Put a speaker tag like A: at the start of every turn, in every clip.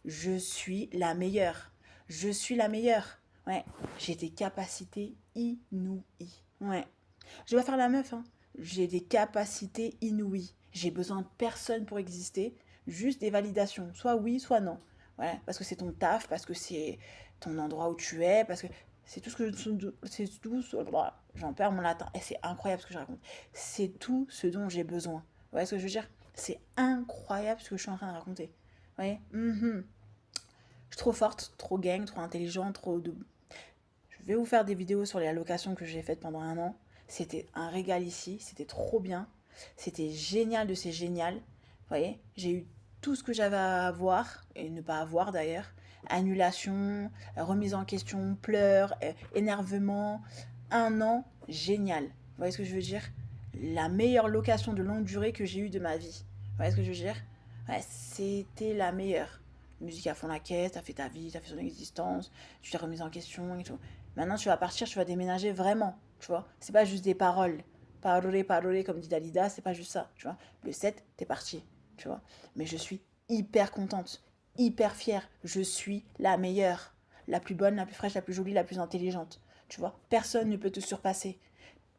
A: Je suis la meilleure. Je suis la meilleure. Ouais, j'ai des capacités inouïes. Ouais, je vais faire la meuf, hein. J'ai des capacités inouïes. J'ai besoin de personne pour exister, juste des validations, soit oui, soit non. Ouais, parce que c'est ton taf, parce que c'est ton endroit où tu es, parce que c'est tout ce que c'est tout. J'en perds mon latin et c'est incroyable ce que je raconte. C'est tout ce dont j'ai besoin. Vous voyez ce que je veux dire? C'est incroyable ce que je suis en train de raconter. Vous voyez? Je suis trop forte, trop gang, trop intelligente, trop de. Je vais vous faire des vidéos sur les allocations que j'ai faites pendant un an. C'était un régal ici, c'était trop bien. C'était génial de c'est génial. Vous voyez, j'ai eu tout ce que j'avais à avoir, et ne pas avoir d'ailleurs. Annulation, remise en question, pleurs, énervement. Un an, génial. Vous voyez ce que je veux dire? La meilleure location de longue durée que j'ai eue de ma vie. Vous voyez ce que je veux dire? Ouais, c'était la meilleure. Musique à fond la caisse, t'as fait ta vie, t'as fait son existence, tu t'es remise en question et tout. Maintenant, tu vas partir, tu vas déménager vraiment, tu vois. C'est pas juste des paroles. Parole, parole, comme dit Dalida, c'est pas juste ça, tu vois. Le 7, t'es parti, tu vois. Mais je suis hyper contente, hyper fière. Je suis la meilleure, la plus bonne, la plus fraîche, la plus jolie, la plus intelligente, tu vois. Personne ne peut te surpasser.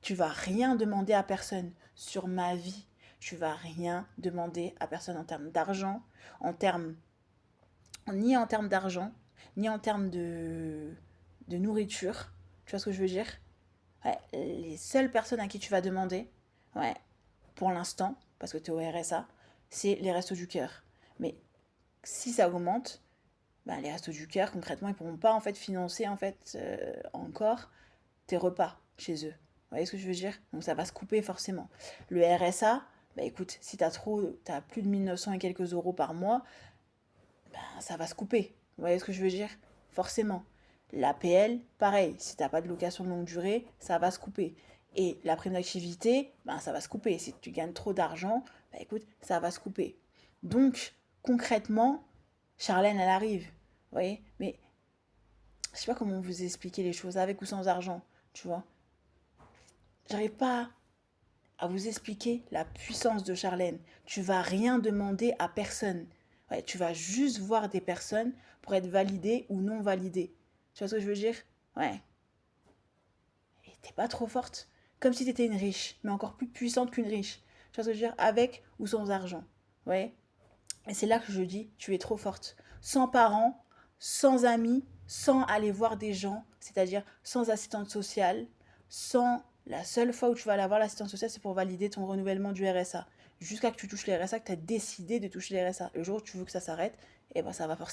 A: Tu vas rien demander à personne sur ma vie. Tu vas rien demander à personne en termes d'argent, en termes ni en termes d'argent, ni en termes de nourriture. Tu vois ce que je veux dire? Ouais, les seules personnes à qui tu vas demander, ouais, pour l'instant, parce que tu es au RSA, c'est les restos du cœur. Mais si ça augmente, bah, les restos du cœur, concrètement, ils ne pourront pas en fait financer en fait encore tes repas chez eux. Vous voyez ce que je veux dire? Donc ça va se couper forcément. Le RSA, bah écoute, si t'as plus de 1900 et quelques euros par mois, ben, ça va se couper. Vous voyez ce que je veux dire? Forcément. L'APL, pareil, si t'as pas de location de longue durée, ça va se couper. Et la prime d'activité, ben, ça va se couper. Si tu gagnes trop d'argent, ben, écoute, ça va se couper. Donc, concrètement, Charlène, elle arrive. Vous voyez? Mais je sais pas comment vous expliquer les choses, avec ou sans argent, tu vois. J'arrive pas à vous expliquer la puissance de Charlène. Tu vas rien demander à personne. Ouais, tu vas juste voir des personnes pour être validé ou non validé. Tu vois ce que je veux dire? Ouais. Et t'es pas trop forte. Comme si t'étais une riche, mais encore plus puissante qu'une riche. Tu vois ce que je veux dire? Avec ou sans argent. Ouais. Et c'est là que je dis, tu es trop forte. Sans parents, sans amis, sans aller voir des gens, c'est-à-dire sans assistante sociale, sans... La seule fois où tu vas aller voir l'assistante sociale, c'est pour valider ton renouvellement du RSA. Jusqu'à que tu touches les RSA, que tu as décidé de toucher les RSA. Le jour où tu veux que ça s'arrête, eh ben ça va forcément